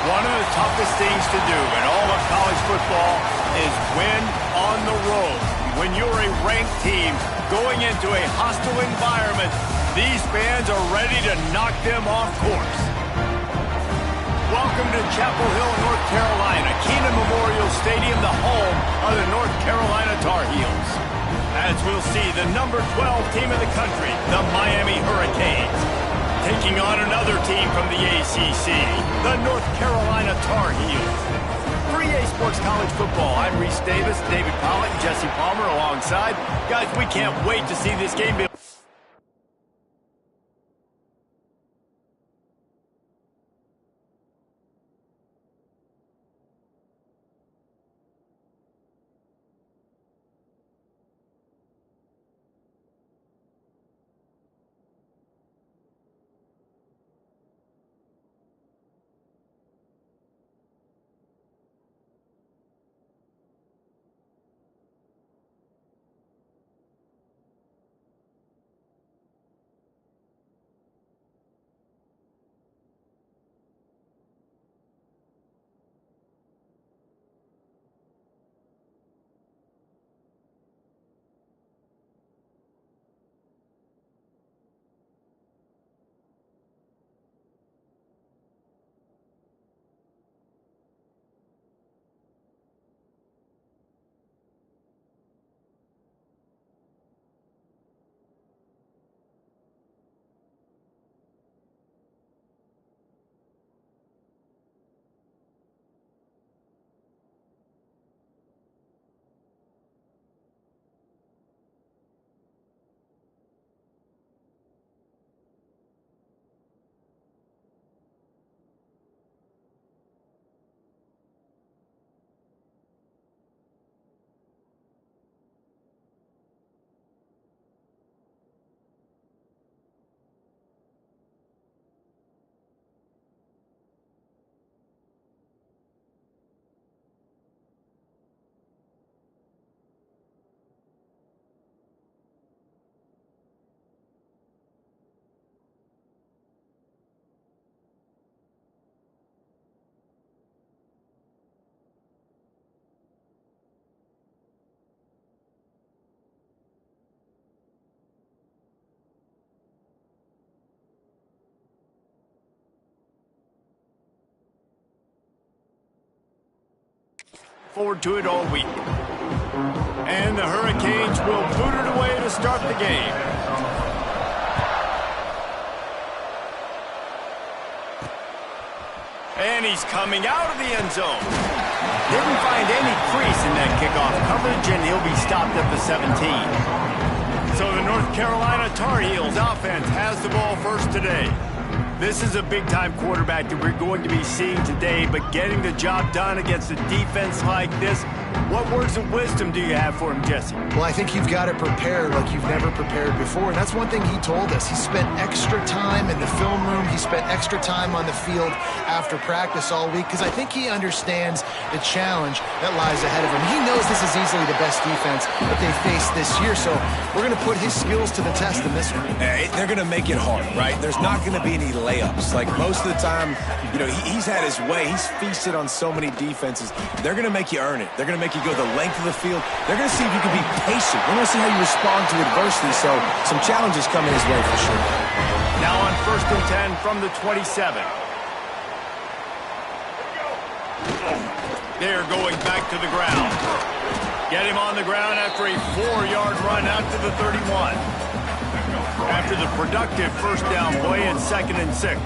One of the toughest things to do in all of college football is win on the road. When you're a ranked team going into a hostile environment, these fans are ready to knock them off course. Welcome to Chapel Hill, North Carolina, Kenan Memorial Stadium, the home of the North Carolina Tar Heels. As we'll see, the number 12 team in the country, the Miami Hurricanes, taking on another team from the ACC, the North Carolina Tar Heels. For EA Sports College Football, I'm Reese Davis, David Pollack, Jesse Palmer alongside. Guys, we can't wait to see this game. Forward to it all week. And the Hurricanes will boot it away to start the game. And he's coming out of the end zone. Didn't find any crease in that kickoff coverage, and he'll be stopped at the 17. So the North Carolina Tar Heels offense has the ball first today. This is a big-time quarterback that we're going to be seeing today, but getting the job done against a defense like this, what words of wisdom do you have for him, Jesse? Well, I think you've got to prepare like you've never prepared before, and that's one thing he told us. He spent extra time in the film room. He spent extra time on the field after practice all week, because I think he understands the challenge that lies ahead of him. He knows this is easily the best defense that they faced this year, so we're going to put his skills to the test in this one. They're going to make it hard, right? There's not going to be any layups. Like most of the time, you know, he's had his way. He's feasted on so many defenses. They're going to make you earn it. They're going to make you go the length of the field. They're going to see if you can be patient. They're going to see how you respond to adversity. So some challenges coming his way for sure. Now on 1st and 10 from the 27. They're going back to the ground. Get him on the ground after a 4-yard run out to the 31. After the productive first down play in 2nd and 6.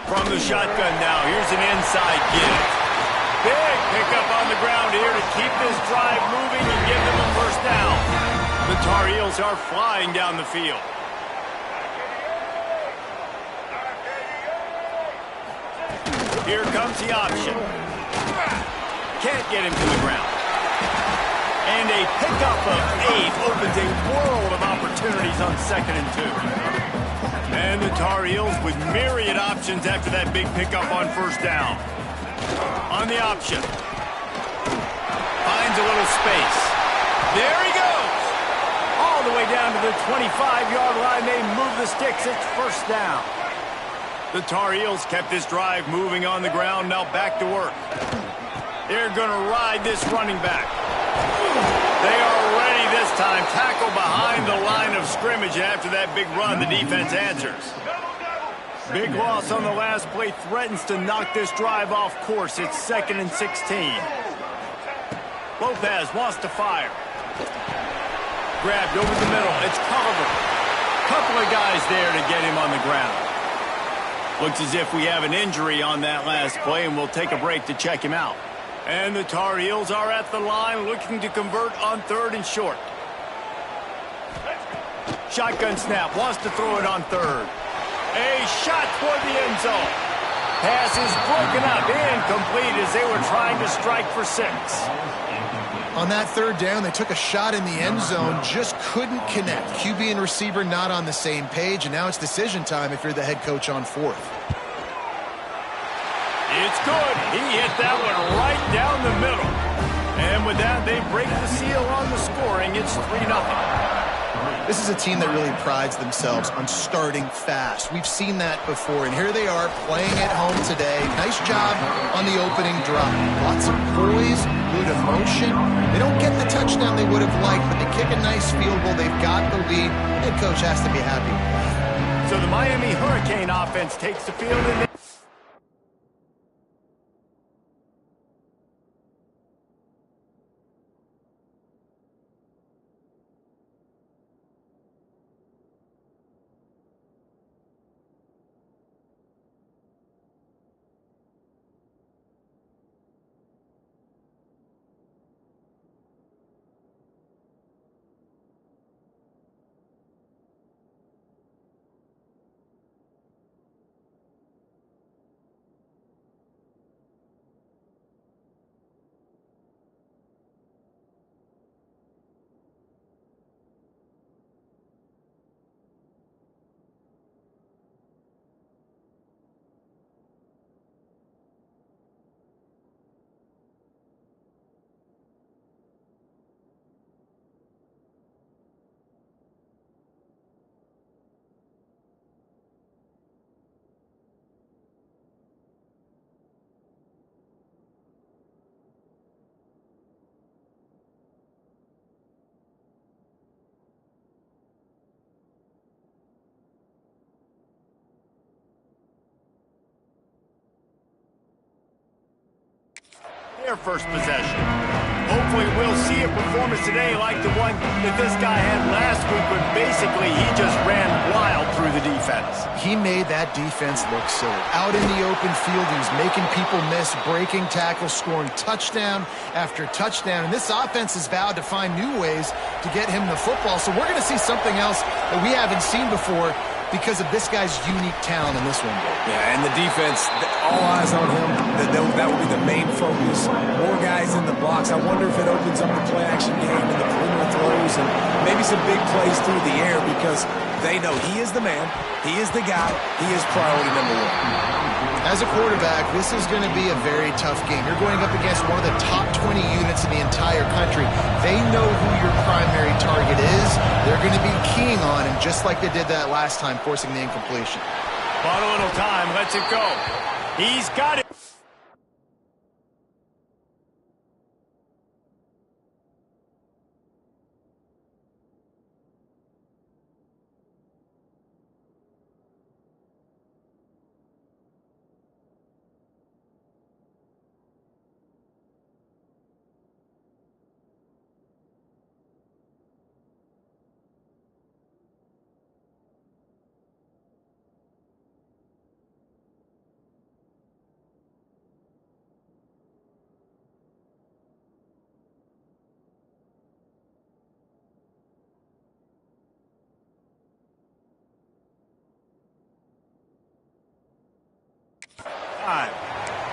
From the shotgun now, here's an inside give. Big pickup on the ground here to keep this drive moving and give them a first down. The Tar Heels are flying down the field. Here comes the option. Can't get him to the ground. And a pickup of 8 opens a world of opportunities on 2nd and 2. And the Tar Heels with myriad options after that big pickup on first down. On the option. Finds a little space. There he goes. All the way down to the 25-yard line. They move the sticks. It's first down. The Tar Heels kept this drive moving on the ground, now back to work. They're going to ride this running back. They are ready this time. Tackle behind the line of scrimmage. After that big run, the defense answers. Big loss on the last play threatens to knock this drive off course. It's 2nd and 16. Lopez wants to fire. Grabbed over the middle. It's Culliver. Couple of guys there to get him on the ground. Looks as if we have an injury on that last play, and we'll take a break to check him out. And the Tar Heels are at the line looking to convert on 3rd and short. Shotgun snap, wants to throw it on 3rd. A shot toward the end zone. Pass is broken up, incomplete as they were trying to strike for 6. On that 3rd down, they took a shot in the end zone, just couldn't connect. QB and receiver not on the same page, and now it's decision time if you're the head coach on 4th. It's good. He hit that one right down the middle. And with that, they break the seal on the scoring. It's 3-0. This is a team that really prides themselves on starting fast. We've seen that before, and here they are playing at home today. Nice job on the opening drive. Lots of poise, good emotion. They don't get the touchdown they would have liked, but they kick a nice field goal. They've got the lead. Head coach has to be happy. So the Miami Hurricane offense takes the field and their first possession. Hopefully we'll see a performance today like the one that this guy had last week, but basically he just ran wild through the defense. He made that defense look silly. Out in the open field, he was making people miss, breaking tackles, scoring touchdown after touchdown. And this offense has vowed to find new ways to get him the football. So we're going to see something else that we haven't seen before because of this guy's unique talent in this one. Yeah, and the defense, all eyes on him. That will be the main focus. More guys in the box. I wonder if it opens up the play-action game and the perimeter throws and maybe some big plays through the air because they know he is the man, he is the guy, he is priority number 1. As a quarterback, this is going to be a very tough game. You're going up against one of the top 20 units in the entire country. They know who your primary target is. They're going to be keying on him, just like they did that last time, forcing the incompletion. Bought a little time, lets it go. He's got it.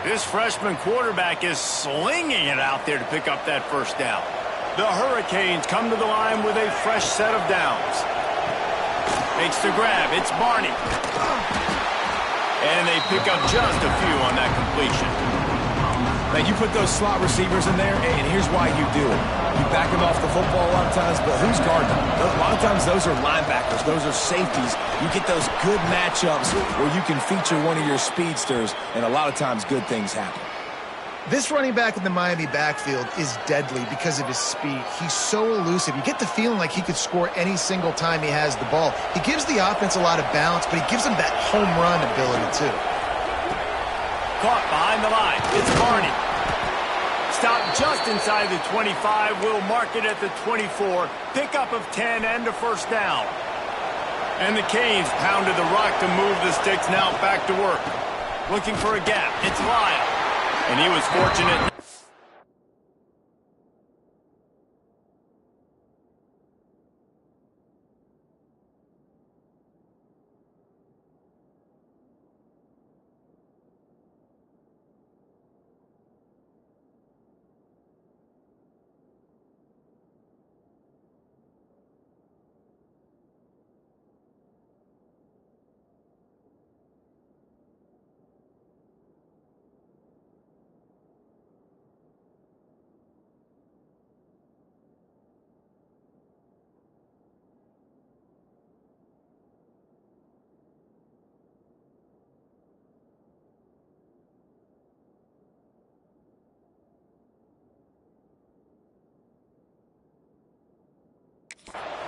This freshman quarterback is slinging it out there to pick up that first down. The Hurricanes come to the line with a fresh set of downs. Makes the grab. It's Barney. And they pick up just a few on that completion. Now, you put those slot receivers in there, and here's why you do it. You back them off the football a lot of times, but who's guarding them? A lot of times, those are linebackers. Those are safeties. You get those good matchups where you can feature one of your speedsters, and a lot of times, good things happen. This running back in the Miami backfield is deadly because of his speed. He's so elusive. You get the feeling like he could score any single time he has the ball. He gives the offense a lot of balance, but he gives them that home run ability, too. Caught behind the line. It's Barney. Stopped just inside the 25. We'll mark it at the 24. Pickup of 10 and a first down. And the Canes pounded the rock to move the sticks. Now back to work. Looking for a gap. It's Lyle. And he was fortunate.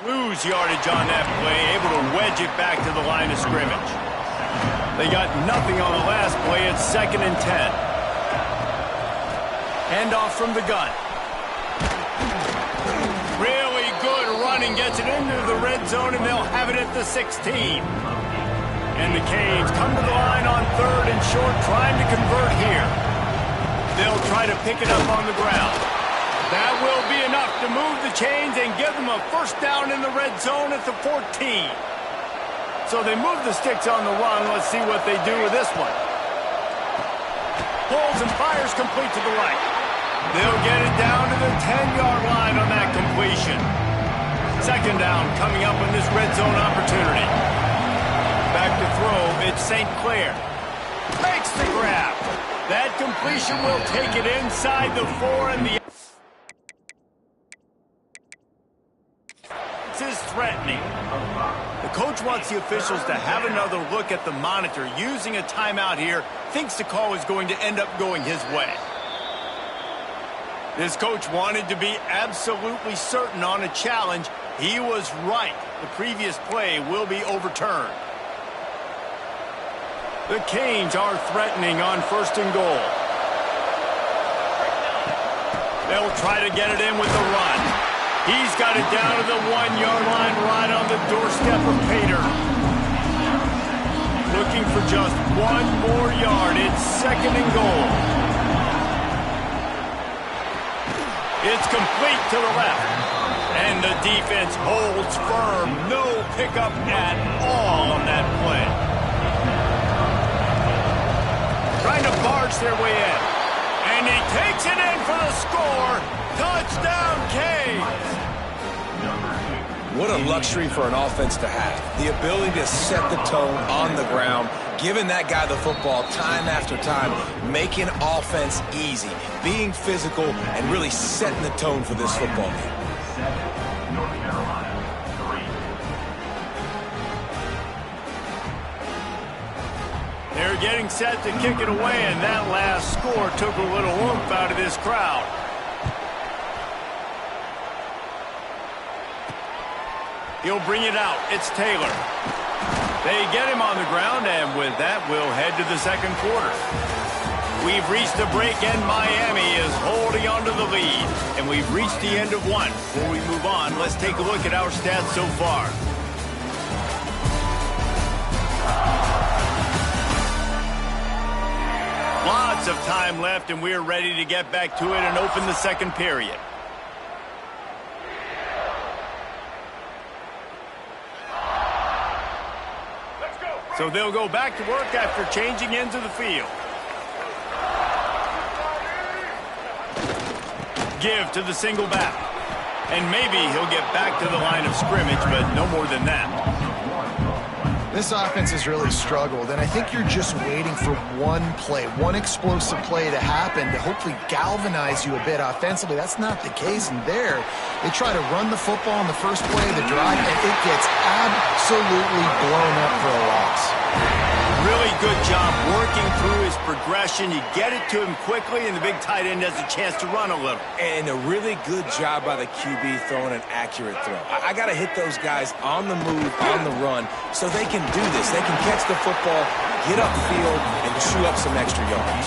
Lose yardage on that play, able to wedge it back to the line of scrimmage. They got nothing on the last play. It's 2nd and 10. Handoff from the gun. Really good running, gets it into the red zone, and they'll have it at the 16. And the Canes come to the line on 3rd and short, trying to convert here. They'll try to pick it up on the ground. That will be enough to move the chains and give them a first down in the red zone at the 14. So they move the sticks on the run. Let's see what they do with this one. Pulls and fires complete to the right. They'll get it down to the 10-yard line on that completion. 2nd down coming up on this red zone opportunity. Back to throw, it's St. Clair. Makes the grab. That completion will take it inside the 4 and the is threatening. The coach wants the officials to have another look at the monitor. Using a timeout here, thinks the call is going to end up going his way. This coach wanted to be absolutely certain on a challenge. He was right. The previous play will be overturned. The Canes are threatening on 1st and goal. They'll try to get it in with the run. He's got it down to the 1-yard line right on the doorstep of Pater. Looking for just 1 more yard. It's 2nd and goal. It's complete to the left. And the defense holds firm. No pickup at all on that play. Trying to barge their way in. And he takes it in for the score. Touchdown, Canes! What a luxury for an offense to have. The ability to set the tone on the ground, giving that guy the football time after time, making offense easy, being physical, and really setting the tone for this football game. They're getting set to kick it away, and that last score took a little oomph out of this crowd. He'll bring it out. It's Taylor. They get him on the ground, and with that, we'll head to the 2nd quarter. We've reached the break, and Miami is holding on to the lead. And we've reached the end of 1. Before we move on, let's take a look at our stats so far. Lots of time left, and we're ready to get back to it and open the 2nd period. So they'll go back to work after changing into the field. Give to the single back. And maybe he'll get back to the line of scrimmage, but no more than that. This offense has really struggled, and I think you're just waiting for one play, one explosive play to happen to hopefully galvanize you a bit offensively. That's not the case in there. They try to run the football in the first play of the drive, and it gets absolutely blown up for a loss. Really good job working through his progression. You get it to him quickly, and the big tight end has a chance to run a little. And a really good job by the QB throwing an accurate throw. I got to hit those guys on the move, on the run, so they can do this. They can catch the football, get upfield, and chew up some extra yards.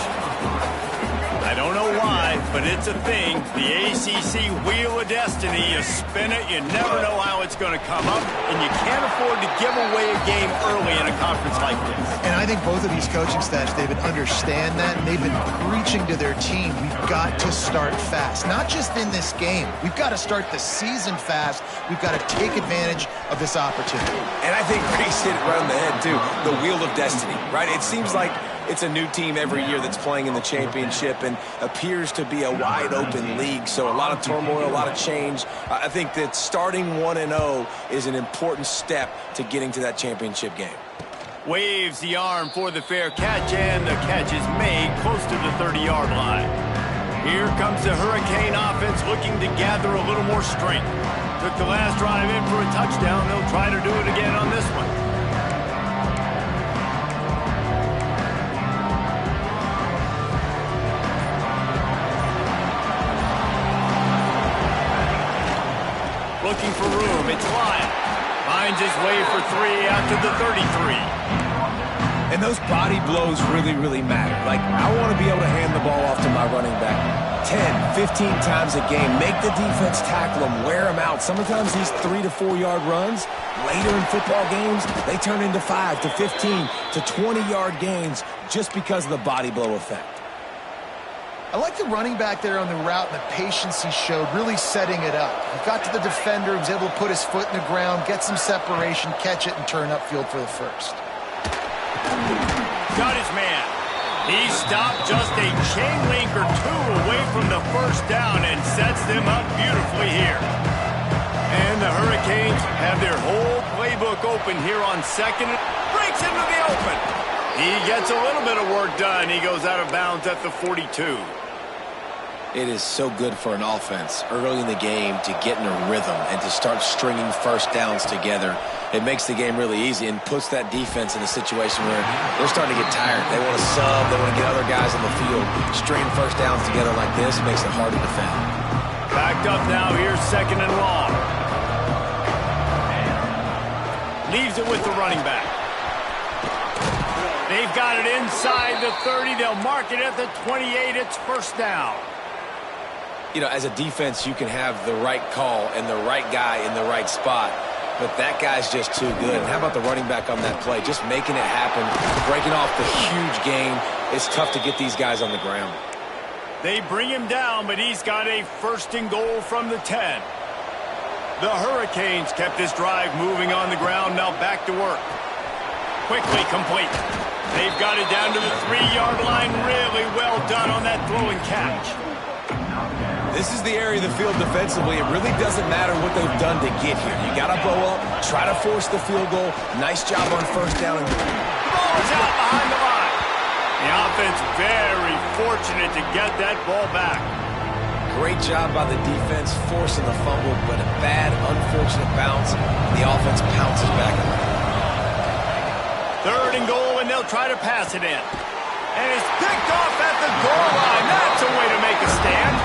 I don't know why, but it's a thing. The ACC Wheel of Destiny, you spin it, you never know how it's going to come up, and you can't afford to give away a game early in a conference like this. And I think both of these coaching staffs, David, understand that, and they've been preaching to their team, we've got to start fast. Not just in this game. We've got to start the season fast. We've got to take advantage of this opportunity. And I think Reese hit it right on the head, too. The Wheel of Destiny, right? It seems like it's a new team every year that's playing in the championship and appears to be a wide-open league. So a lot of turmoil, a lot of change. I think that starting 1-0 is an important step to getting to that championship game. Waves the arm for the fair catch, and the catch is made close to the 30-yard line. Here comes the Hurricane offense looking to gather a little more strength. Took the last drive in for a touchdown. They'll try to do it again on this one. Looking for room, it's Lyon. Finds his way for 3 out to the 33. And those body blows really, really matter. Like, I want to be able to hand the ball off to my running back 10, 15 times a game. Make the defense tackle him, wear him out. Sometimes these 3 to 4 yard runs, later in football games, they turn into 5 to 15 to 20-yard gains just because of the body blow effect. I like the running back there on the route and the patience he showed, really setting it up. He got to the defender, was able to put his foot in the ground, get some separation, catch it, and turn upfield for the first. Got his man. He stopped just a chain link or two away from the first down and sets them up beautifully here. And the Hurricanes have their whole playbook open here on second. Breaks into the open. He gets a little bit of work done. He goes out of bounds at the 42. It is so good for an offense early in the game to get in a rhythm and to start stringing first downs together. It makes the game really easy and puts that defense in a situation where they're starting to get tired. They want to sub. They want to get other guys on the field. Stringing first downs together like this makes it hard to defend. Backed up now. Here's second and long. Leaves it with the running back. They've got it inside the 30. They'll mark it at the 28. It's first down. You know, as a defense, you can have the right call and the right guy in the right spot, but that guy's just too good. And how about the running back on that play? Just making it happen, breaking off the huge gain. It's tough to get these guys on the ground. They bring him down, but he's got a first and goal from the 10. The Hurricanes kept this drive moving on the ground. Now back to work. Quickly complete. They've got it down to the 3-yard line. Really well done on that throw and catch. This is the area of the field defensively. It really doesn't matter what they've done to get here. You got to bow up, try to force the field goal. Nice job on first down. The ball is out behind the line. The offense very fortunate to get that ball back. Great job by the defense forcing the fumble, but a bad, unfortunate bounce. The offense pounces back on it. Third and goal, and they'll try to pass it in. And it's picked off at the goal line. That's a way to make a stand.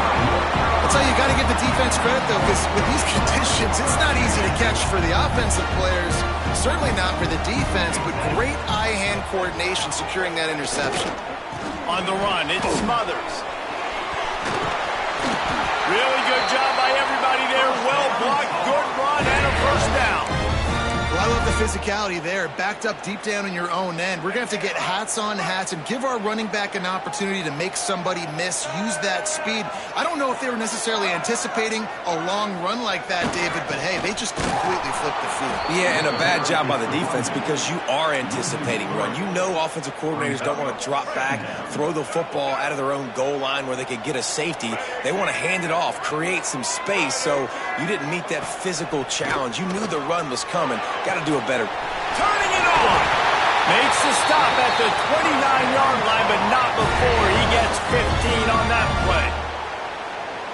That's how you got to give the defense credit, though, because with these conditions, it's not easy to catch for the offensive players. Certainly not for the defense, but great eye-hand coordination securing that interception. On the run, it Smothers. Really good job by everybody there. Well blocked, good run, and a first down. Well, I love the physicality there. Backed up deep down in your own end. We're going to have to get hats on hats and give our running back an opportunity to make somebody miss, use that speed. I don't know if they were necessarily anticipating a long run like that, David, but hey, they just completely flipped the field. Yeah, and a bad job by the defense because you are anticipating run. You know offensive coordinators don't want to drop back, throw the football out of their own goal line where they could get a safety. They want to hand it off, create some space, so you didn't meet that physical challenge. You knew the run was coming. Got to do it better. Turning it off. block. Makes the stop at the 29-yard line, but not before he gets 15 on that play.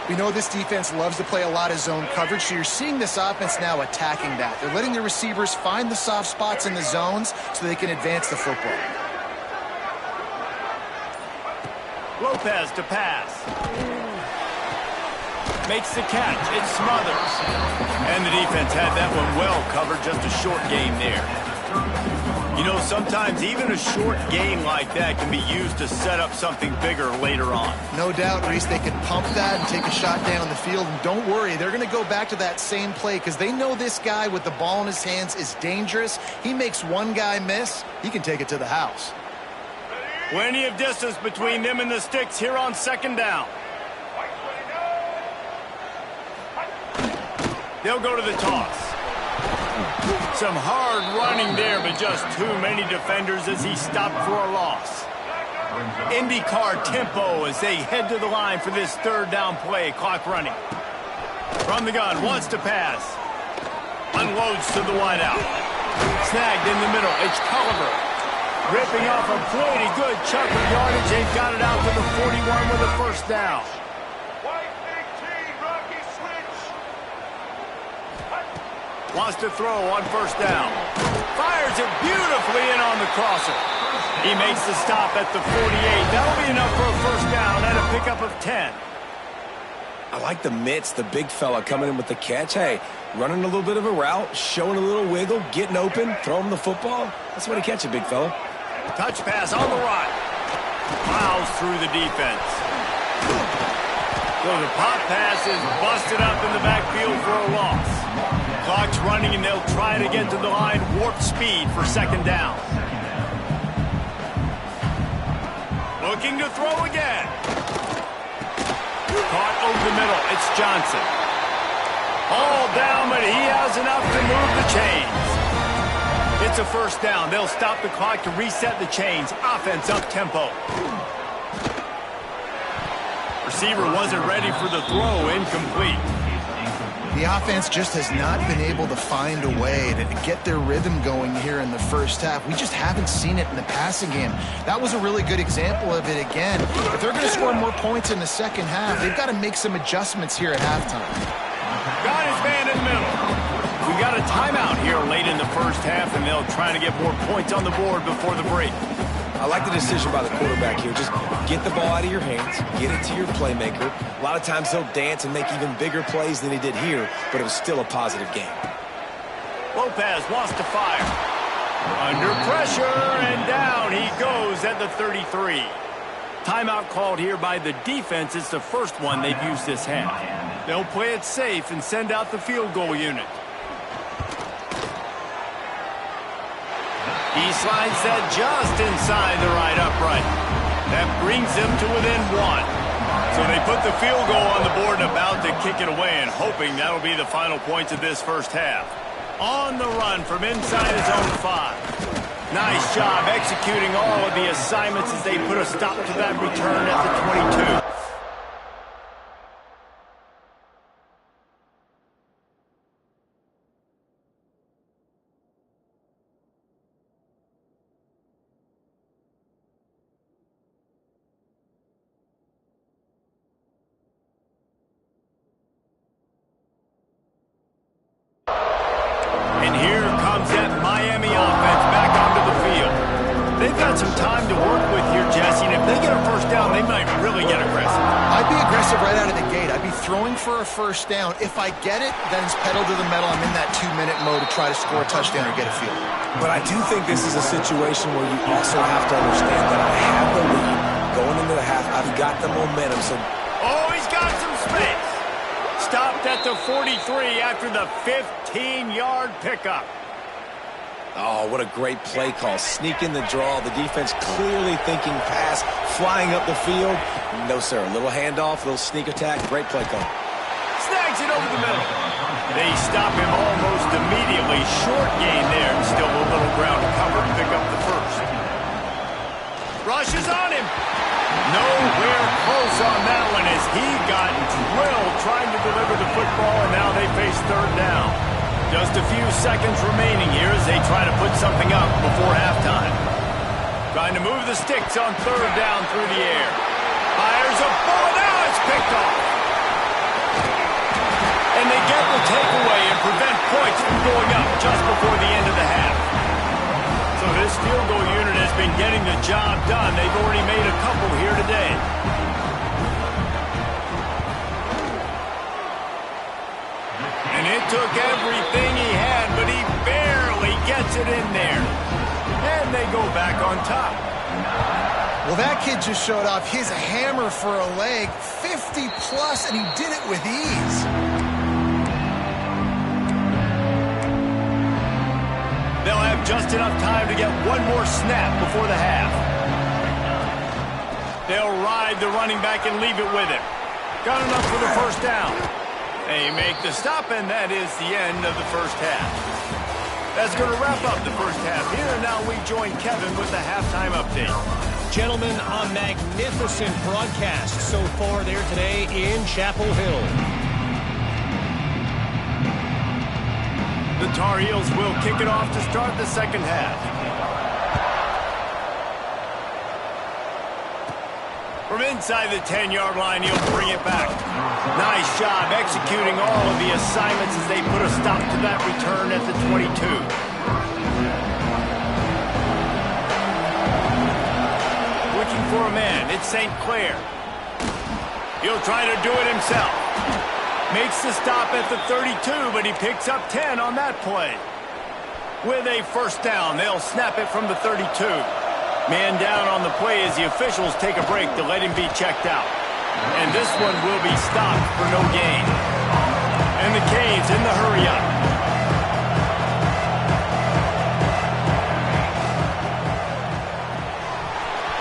We know this defense loves to play a lot of zone coverage, so you're seeing this offense now attacking that. They're letting the receivers find the soft spots in the zones so they can advance the football. Lopez to pass. Makes the catch. It smothers. And the defense had that one well covered. Just a short game there. You know, sometimes even a short game like that can be used to set up something bigger later on. No doubt, Reese, they can pump that and take a shot down the field. And don't worry, they're going to go back to that same play because they know this guy with the ball in his hands is dangerous. He makes one guy miss, he can take it to the house. Plenty of distance between them and the sticks here on second down. They'll go to the toss. Some hard running there, but just too many defenders as he stopped for a loss. IndyCar tempo as they head to the line for this third down play. Clock running. From the gun, wants to pass. Unloads to the wideout. Snagged in the middle. It's Culliver. Ripping off a pretty good chunk of yardage. They've got it out to the 41 with a first down. Wants to throw on first down. Fires it beautifully in on the crosser. He makes the stop at the 48. That'll be enough for a first down and a pickup of 10. I like the mitts, the big fella coming in with the catch. Hey, running a little bit of a route, showing a little wiggle, getting open, throwing him the football. That's the way to catch it, big fella. Touch pass on the right. Plows through the defense. So the pop pass is busted up in the backfield for a loss. Clock's running, and they'll try to get to the line. Warp speed for second down. Looking to throw again. Caught over the middle. It's Johnson. All down, but he has enough to move the chains. It's a first down. They'll stop the clock to reset the chains. Offense up tempo. Receiver wasn't ready for the throw. Incomplete. The offense just has not been able to find a way to get their rhythm going here in the first half. We just haven't seen it in the passing game. That was a really good example of it again. If they're going to score more points in the second half, they've got to make some adjustments here at halftime. Got his man in the middle. We got a timeout here late in the first half, and they'll try to get more points on the board before the break. I like the decision by the quarterback here. Just get the ball out of your hands, get it to your playmaker. A lot of times he'll dance and make even bigger plays than he did here, but it was still a positive game. Lopez wants to fire. Under pressure, and down he goes at the 33. Timeout called here by the defense. It's the first one they've used this half. They'll play it safe and send out the field goal unit. He slides that just inside the right upright. That brings them to within one. So they put the field goal on the board and about to kick it away, and hoping that'll be the final points of this first half. On the run from inside his own 5. Nice job executing all of the assignments as they put a stop to that return at the 22. And here comes that Miami offense back onto the field. They've got some time to work with here, Jesse, and if they get a first down, they might really get aggressive. I'd be aggressive right out of the gate. I'd be throwing for a first down. If I get it, then it's pedal to the metal. I'm in that 2-minute mode to try to score a touchdown or get a field. But I do think this is a situation where you also have to understand that I have the lead going into the half. I've got the momentum. So, oh, he's got some space. Stopped at the 43 after the 15-yard pickup. oh, what a great play call. Sneak in the draw. The defense clearly thinking pass, flying up the field. No, sir. A little handoff, a little sneak attack. Great play call. Snags it over the middle. They stop him almost immediately. Short gain there. Still a little ground to cover to pick up the first. Rushes on him. Nowhere close on that one as he got drilled trying to deliver the football, and now they face third down. Just a few seconds remaining here as they try to put something up before halftime. Trying to move the sticks on third down through the air. Fires a ball. Now it's picked off. And they get the takeaway and prevent points from going up just before the end of the half. So this field goal unit has been getting the job done. They've already made a couple here today. And it took everything he had, but he barely gets it in there. And they go back on top. Well, that kid just showed off his hammer for a leg, 50-plus, and he did it with ease. They'll have just enough time to get one more snap before the half. They'll ride the running back and leave it with him. Got enough for the first down. They make the stop, and that is the end of the first half. That's going to wrap up the first half here. Now we join Kevin with the halftime update. Gentlemen, a magnificent broadcast so far there today in Chapel Hill. The Tar Heels will kick it off to start the second half. From inside the 10-yard line, he'll bring it back. Nice job executing all of the assignments as they put a stop to that return at the 22. Looking for a man, it's St. Clair. He'll try to do it himself. Makes the stop at the 32, but he picks up 10 on that play. With a first down, they'll snap it from the 32. Man down on the play as the officials take a break to let him be checked out. And this one will be stopped for no gain. And the Canes in the hurry-up.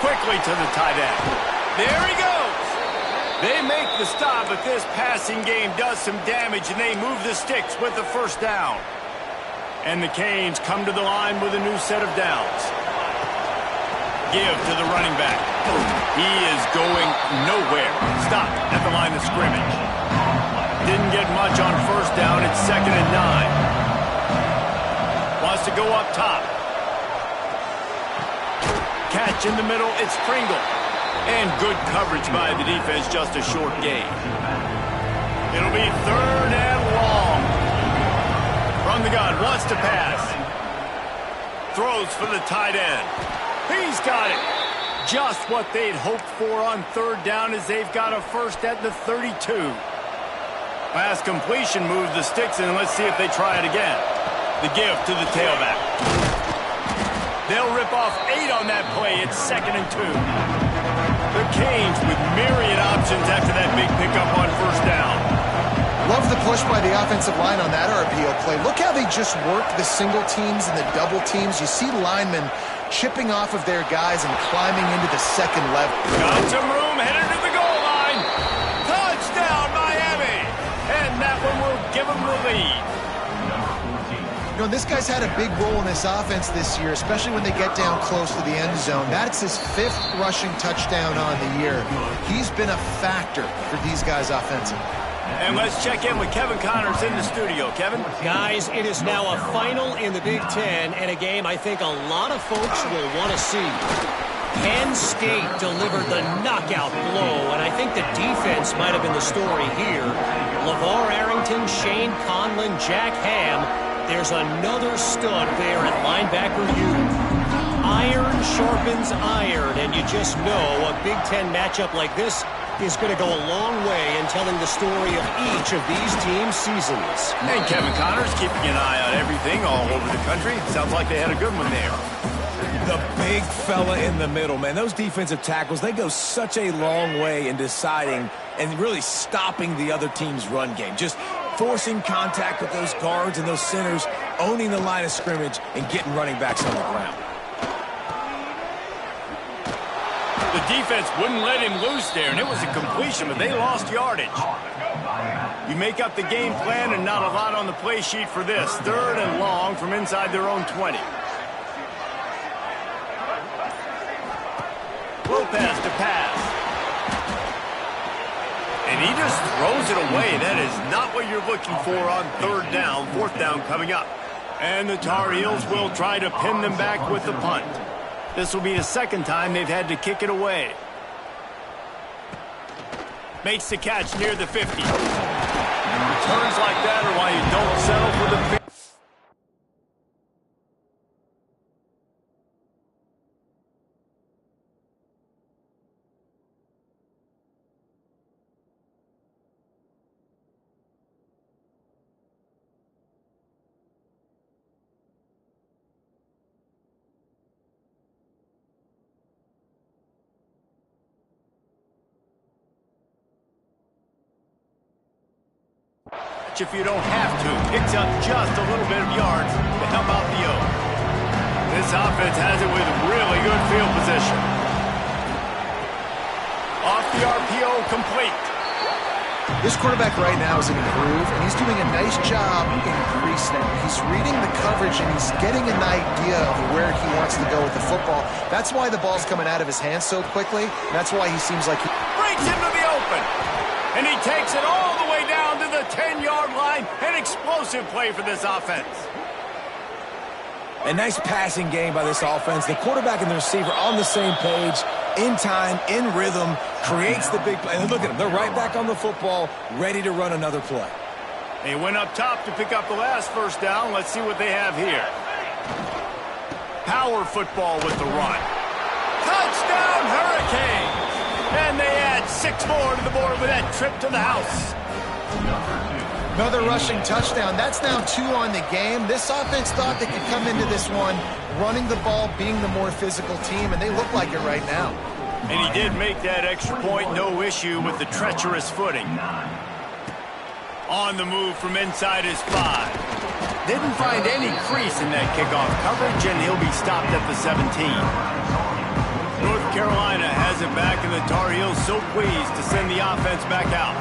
Quickly to the tight end. There he goes. They make the stop, but this passing game does some damage, and they move the sticks with the first down. And the Canes come to the line with a new set of downs. Give to the running back. He is going nowhere. Stop at the line of scrimmage. Didn't get much on first down. It's 2nd and 9. Wants to go up top. Catch in the middle. It's Pringle. And good coverage by the defense. Just a short gain. It'll be 3rd and long. From the gun. Wants to pass. Throws for the tight end. He's got it. Just what they'd hoped for on third down as they've got a first at the 32. Pass completion moves the sticks, and let's see if they try it again. The give to the tailback. They'll rip off 8 on that play. It's 2nd and 2. The Canes with myriad options after that big pickup on first down. Love the push by the offensive line on that RPO play. Look how they just work the single teams and the double teams. You see linemen chipping off of their guys and climbing into the second level. Got some room, headed to the goal line. Touchdown, Miami. And that one will give them the lead. You know, this guy's had a big role in this offense this year, especially when they get down close to the end zone. That's his 5th rushing touchdown on the year. He's been a factor for these guys offensively. And let's check in with Kevin Connors in the studio. Kevin? Guys, it is now a final in the Big Ten and a game I think a lot of folks will want to see. Penn State delivered the knockout blow, and I think the defense might have been the story here. LeVar Arrington, Shane Conlon, Jack Ham. There's another stud there at linebacker U. Iron sharpens iron, and you just know a Big Ten matchup like this is going to go a long way in telling the story of each of these teams' seasons. And Kevin Connors keeping an eye on everything all over the country. Sounds like they had a good one there. The big fella in the middle, man. Those defensive tackles, they go such a long way in deciding and really stopping the other team's run game. Just forcing contact with those guards and those centers, owning the line of scrimmage, and getting running backs on the ground. The defense wouldn't let him loose there, and it was a completion, but they lost yardage. You make up the game plan, and not a lot on the play sheet for this. 3rd and long from inside their own 20. Lopez to pass. And he just throws it away. That is not what you're looking for on third down. Fourth down coming up. And the Tar Heels will try to pin them back with the punt. This will be the second time they've had to kick it away. Makes the catch near the 50. Returns like that are why you don't settle for the 50. If you don't have to, picks up just a little bit of yards to help out the O. This offense has it with really good field position. Off the RPO, complete. This quarterback right now is in a groove, and he's doing a nice job increasing it. He's reading the coverage, and he's getting an idea of where he wants to go with the football. That's why the ball's coming out of his hands so quickly. And that's why he seems like he breaks into the open. And he takes it all the way down to the 10-yard line. An explosive play for this offense. A nice passing game by this offense. The quarterback and the receiver on the same page, in time, in rhythm, creates the big play. And look at them. They're right back on the football, ready to run another play. They went up top to pick up the last first down. Let's see what they have here. Power football with the run. Touchdown, Hurricanes! And they add 6 more to the board with that trip to the house. Another rushing touchdown. That's now 2 on the game. This offense thought they could come into this one running the ball, being the more physical team, and they look like it right now. And he did make that extra point, no issue with the treacherous footing. On the move from inside his 5. Didn't find any crease in that kickoff coverage, and he'll be stopped at the 17. North Carolina has it back, and the Tar Heels so pleased to send the offense back out.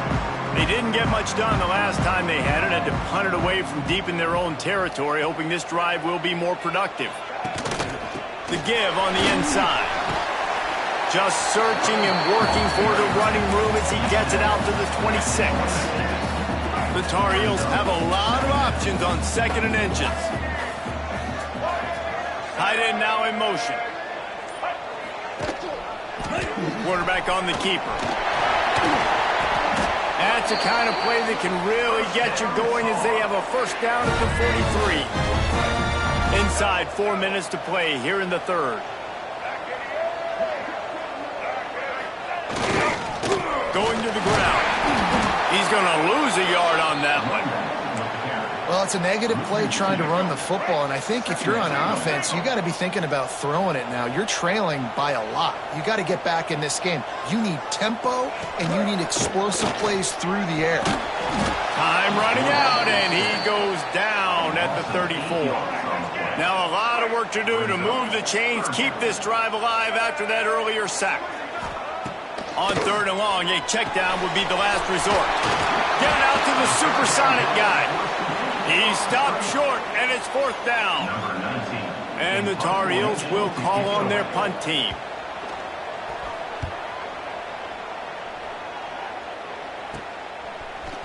They didn't get much done the last time they had it, had to punt it away from deep in their own territory, hoping this drive will be more productive. The give on the inside. Just searching and working for the running room as he gets it out to the 26. The Tar Heels have a lot of options on 2nd and inches. Tight end now in motion. Quarterback on the keeper. That's the kind of play that can really get you going as they have a first down at the 43. Inside 4 minutes to play here in the third. Going to the ground. He's going to lose a yard on that one. Well, it's a negative play trying to run the football, and I think if you're on offense, you got to be thinking about throwing it now. You're trailing by a lot. You got to get back in this game. You need tempo, and you need explosive plays through the air. Time running out, and he goes down at the 34. Now a lot of work to do to move the chains, keep this drive alive after that earlier sack. On 3rd and long, a check down would be the last resort. Get it out to the supersonic guy. He stopped short, and it's 4th down. And the Tar Heels will call on their punt team.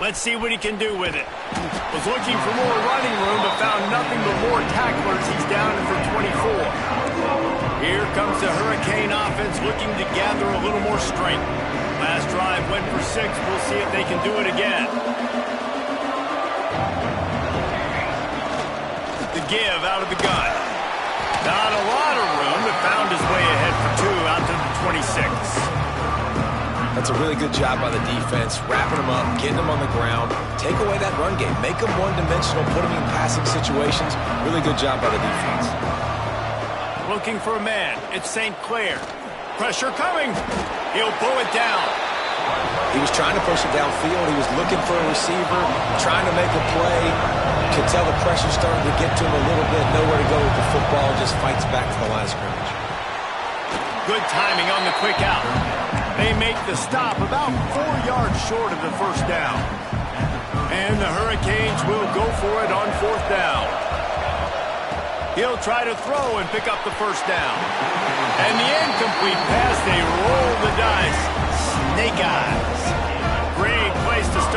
Let's see what he can do with it. Was looking for more running room, but found nothing but more tacklers. He's down for 24. Here comes the Hurricane offense looking to gather a little more strength. Last drive went for 6. We'll see if they can do it again. The give out of the gun. Not a lot of room, but found his way ahead for 2 out to the 26. That's a really good job by the defense, wrapping them up, getting them on the ground, take away that run game, make them one-dimensional, put them in passing situations. Really good job by the defense. Looking for a man. It's St. Clair. Pressure coming. He'll pull it down. He was trying to push it downfield. He was looking for a receiver, trying to make a play. Could tell the pressure started to get to him a little bit. Nowhere to go with the football. Just fights back to the line of scrimmage. Good timing on the quick out. They make the stop about 4 yards short of the first down. And the Hurricanes will go for it on 4th down. He'll try to throw and pick up the first down. And the incomplete pass, they roll the dice. Snake eyes. Green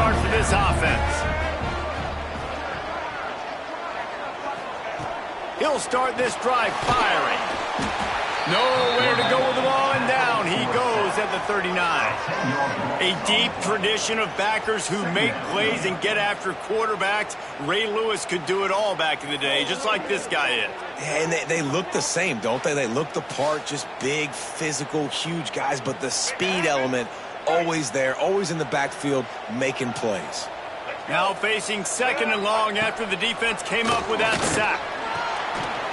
start for this offense. He'll start this drive firing. Nowhere to go with the ball, and down he goes at the 39. A deep tradition of backers who make plays and get after quarterbacks. Ray Lewis could do it all back in the day, just like this guy is. Yeah, and they look the same, don't they? They look the part, just big, physical, huge guys, but the speed element always there, always in the backfield, making plays. Now facing second and long after the defense came up with that sack.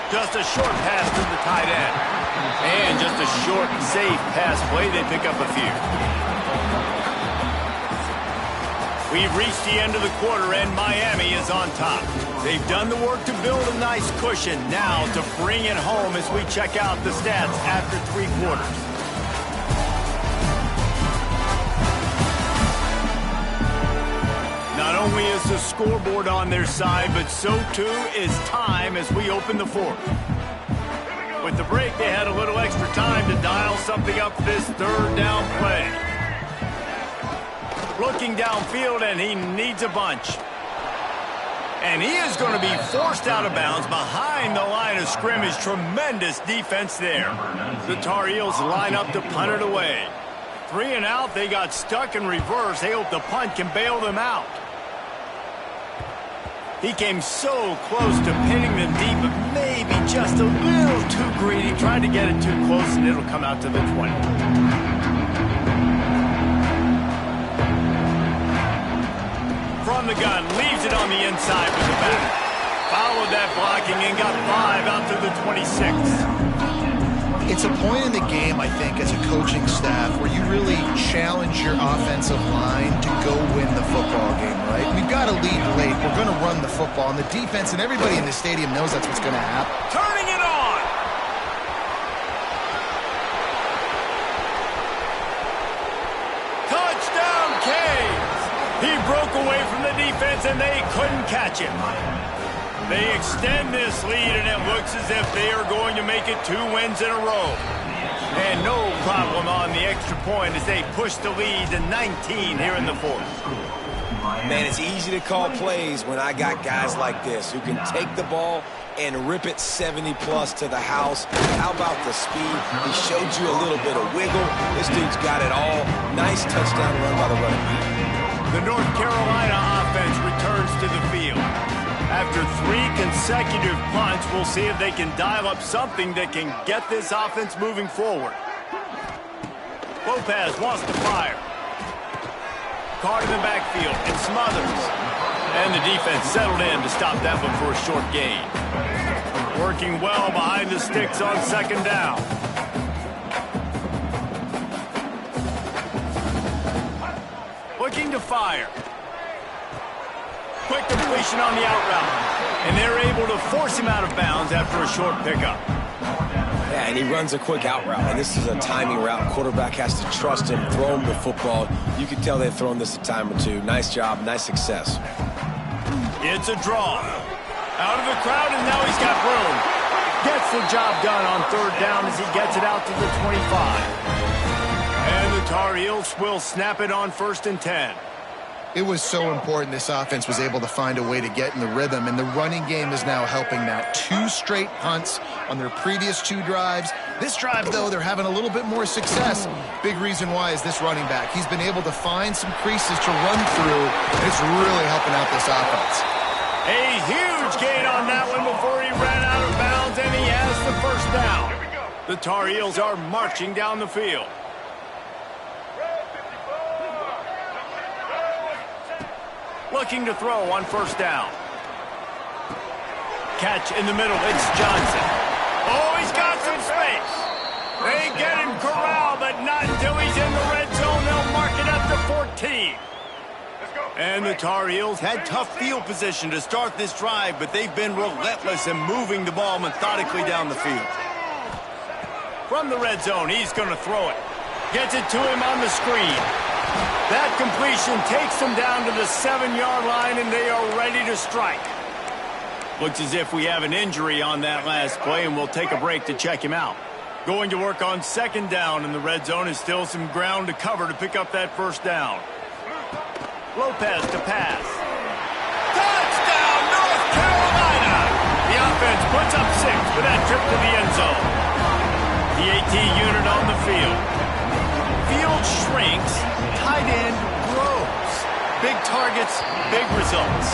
Just a short pass to the tight end. And just a short, safe pass play. They pick up a few. We've reached the end of the quarter, and Miami is on top. They've done the work to build a nice cushion. Now to bring it home as we check out the stats after 3 quarters. Not only is the scoreboard on their side, but so too is time as we open the fourth. With the break, they had a little extra time to dial something up for this third down play. Looking downfield, and he needs a bunch. And he is going to be forced out of bounds behind the line of scrimmage. Tremendous defense there. The Tar Heels line up to punt it away. 3 and out, they got stuck in reverse. They hope the punt can bail them out. He came so close to pinning them deep, but maybe just a little too greedy. Tried to get it too close, and it'll come out to the 20. From the gun, leaves it on the inside with the back. Followed that blocking and got 5 out to the 26. It's a point in the game, I think, as a coaching staff where you really challenge your offensive line to go win the football game, right? We've got to lead late. We're going to run the football, and the defense and everybody in the stadium knows that's what's going to happen. Turning it on! Touchdown, Canes! He broke away from the defense, and they couldn't catch him. They extend this lead, and it looks as if they are going to make it 2 wins in a row. And no problem on the extra point as they push the lead to 19 here in the fourth. Man, it's easy to call plays when I got guys like this who can take the ball and rip it 70-plus to the house. How about the speed? He showed you a little bit of wiggle. This dude's got it all. Nice touchdown run by the running back. The North Carolina offense returns to the field. After 3 consecutive punts, we'll see if they can dial up something that can get this offense moving forward. Lopez wants to fire. Caught in the backfield and Smothers. And the defense settled in to stop that one for a short gain. Working well behind the sticks on second down. Looking to fire. Quick completion on the out route. And they're able to force him out of bounds after a short pickup. Yeah, and he runs a quick out route, and this is a timing route. Quarterback has to trust him, throw him the football. You can tell they've thrown this a time or two. Nice job, nice success. It's a draw. Out of the crowd, and now he's got room. Gets the job done on third down as he gets it out to the 25. And the Tar Heels will snap it on 1st and 10. It was so important this offense was able to find a way to get in the rhythm, and the running game is now helping that. 2 straight punts on their previous 2 drives. This drive, though, they're having a little bit more success. Big reason why is this running back. He's been able to find some creases to run through, and it's really helping out this offense. A huge gain on that one before he ran out of bounds, and he has the first down. The Tar Heels are marching down the field. Looking to throw on 1st down. Catch in the middle, it's Johnson. Oh, he's got some space. They get him corralled, but not until he's in the red zone. They'll mark it up to 14. And the Tar Heels had tough field position to start this drive, but they've been relentless in moving the ball methodically down the field. From the red zone, he's going to throw it. Gets it to him on the screen. That completion takes them down to the 7-yard line, and they are ready to strike. Looks as if we have an injury on that last play, and we'll take a break to check him out. Going to work on 2nd down in the red zone is still some ground to cover to pick up that 1st down. Lopez to pass. Touchdown, North Carolina! The offense puts up 6 with that trip to the end zone. The AT unit on the field. Field shrinks, tight end grows. Big targets, big results.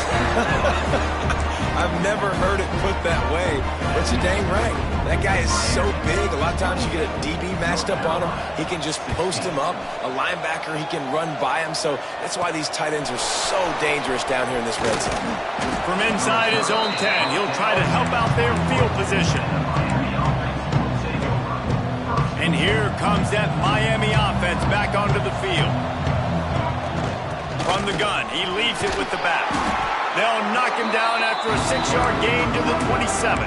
I've never heard it put that way, but you're dang right. That guy is so big. A lot of times you get a DB matched up on him. He can just post him up. A linebacker, he can run by him. So that's why these tight ends are so dangerous down here in this red zone. From inside his own 10, he'll try to help out their field position. And here comes that Miami offense back onto the field. From the gun, he leaves it with the back. They'll knock him down after a 6-yard gain to the 27.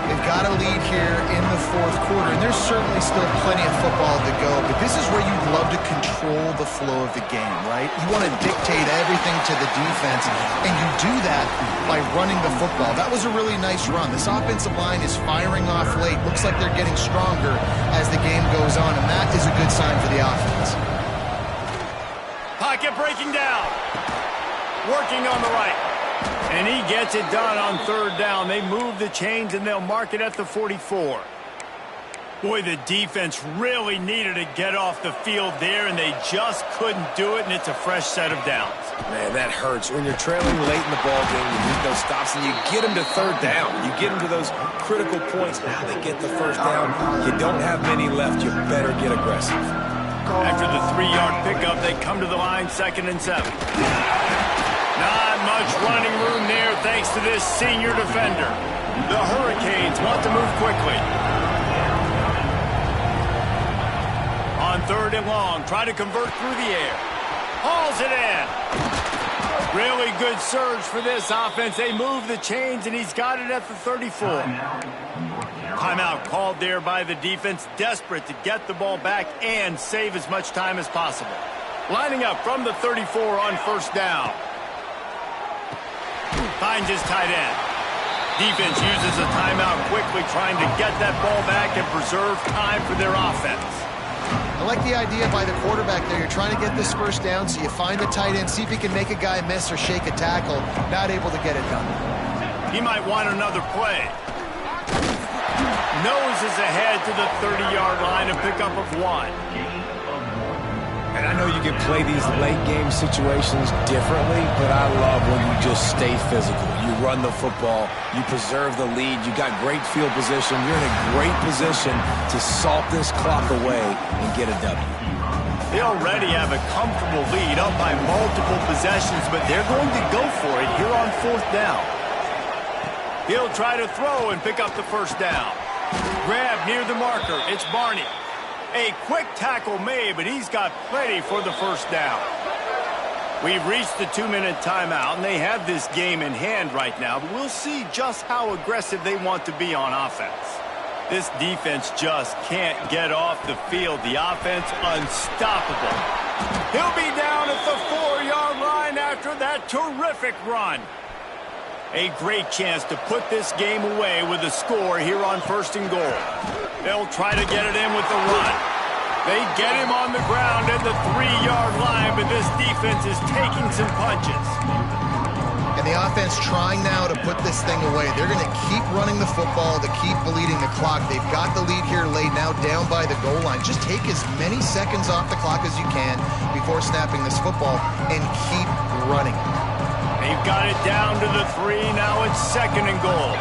They've got a lead here in the fourth quarter, and there's certainly still plenty of football to go, but this is where you'd love to control the flow of the game, right? You want to dictate everything to the defense, and you do that by running the football. That was a really nice run. This offensive line is firing off late. Looks like they're getting stronger as the game goes on, and that is a good sign for the offense. Pocket breaking down. Working on the right. And he gets it done on third down. They move the chains, and they'll mark it at the 44. Boy, the defense really needed to get off the field there, and they just couldn't do it, and it's a fresh set of downs. Man, that hurts. When you're trailing late in the ball game, you need those stops, and you get them to third down. You get them to those critical points. Now they get the first down. You don't have many left. You better get aggressive. After the 3-yard pickup, they come to the line, 2nd and 7. Not much running room there thanks to this senior defender. The Hurricanes want to move quickly. On 3rd and long, try to convert through the air. Hauls it in. Really good surge for this offense. They move the chains, and he's got it at the 34. Timeout called there by the defense, desperate to get the ball back and save as much time as possible. Lining up from the 34 on 1st down. Finds his tight end. Defense uses a timeout quickly, trying to get that ball back and preserve time for their offense. I like the idea by the quarterback there. You're trying to get this first down, so you find the tight end, see if he can make a guy miss or shake a tackle. Not able to get it done. He might want another play. Noses ahead to the 30-yard line, a pickup of 1. And I know you can play these late game situations differently, but I love when you just stay physical. You run the football, you preserve the lead, you got great field position, you're in a great position to salt this clock away and get a W. They already have a comfortable lead up by multiple possessions, but they're going to go for it here on 4th down. He'll try to throw and pick up the first down. Grab near the marker. It's Barney. A quick tackle made, but he's got plenty for the first down. We've reached the 2-minute timeout, and they have this game in hand right now, but we'll see just how aggressive they want to be on offense. This defense just can't get off the field. The offense unstoppable. He'll be down at the 4-yard line after that terrific run. A great chance to put this game away with a score here on 1st and goal. They'll try to get it in with the run. They get him on the ground at the 3-yard line, but this defense is taking some punches. And the offense trying now to put this thing away. They're going to keep running the football to keep bleeding the clock. They've got the lead here late, now down by the goal line. Just take as many seconds off the clock as you can before snapping this football and keep running. They've got it down to the 3. Now it's 2nd and goal.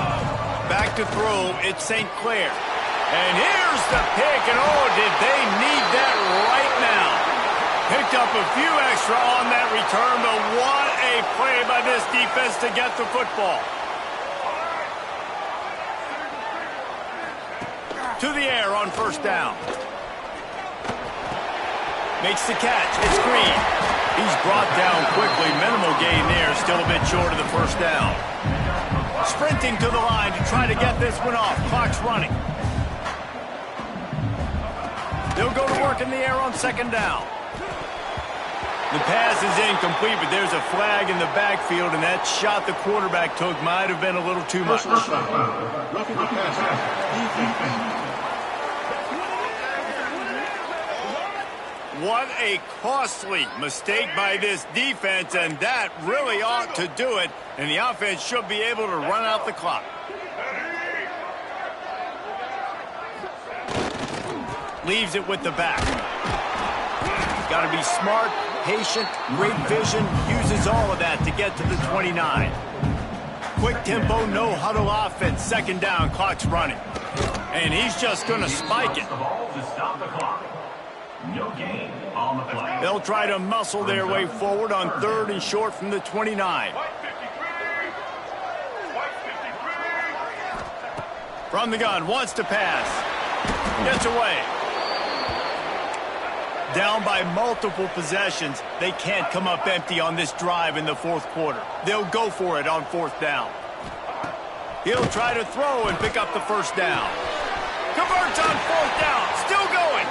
Back to throw. It's St. Clair. And here's the pick. And oh, did they need that right now. Picked up a few extra on that return, but what a play by this defense to get the football. To the air on 1st down. Makes the catch. It's Green. He's brought down quickly. Minimal gain there. Still a bit short of the first down. Sprinting to the line to try to get this one off. Clock's running. They'll go to work in the air on 2nd down. The pass is incomplete, but there's a flag in the backfield, and that shot the quarterback took might have been a little too much. What a costly mistake by this defense, and that really ought to do it, and the offense should be able to run out the clock. Leaves it with the back. Got to be smart, patient, great vision, uses all of that to get to the 29. Quick tempo, no huddle offense, second down, clock's running. And he's just going to spike it. They'll try to muscle their way forward on 3rd and short from the 29. From the gun, wants to pass. Gets away. Down by multiple possessions. They can't come up empty on this drive in the 4th quarter. They'll go for it on 4th down. He'll try to throw and pick up the 1st down. Converts on 4th down. Still going.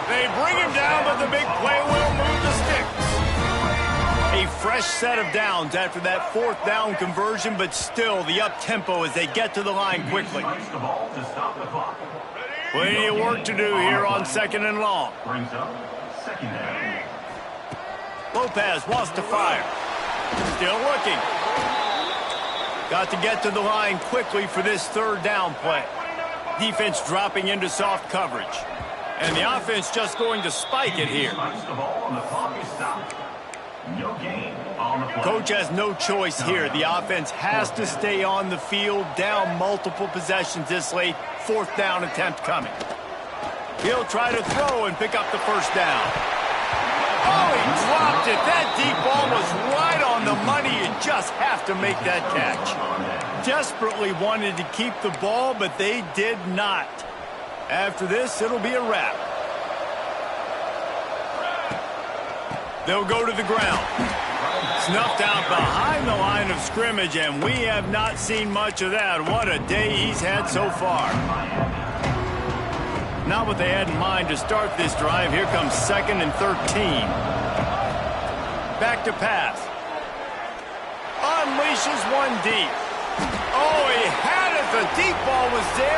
They bring him down, but the big play will move the sticks. A fresh set of downs after that 4th down conversion, but still the up-tempo as they get to the line quickly. Plenty of work to do here on 2nd and long. Lopez wants to fire. Still looking. Got to get to the line quickly for this 3rd down play. Defense dropping into soft coverage. And the offense just going to spike it here. Coach has no choice here. The offense has to stay on the field, down multiple possessions this late. 4th down attempt coming. He'll try to throw and pick up the 1st down. Oh, he dropped it. That deep ball was right on the money. You just have to make that catch. Desperately wanted to keep the ball, but they did not. After this, it'll be a wrap. They'll go to the ground. Snuffed out behind the line of scrimmage, and we have not seen much of that. What a day he's had so far. Not what they had in mind to start this drive. Here comes 2nd and 13. Back to pass. Unleashes one deep. Oh, he had it. The deep ball was there.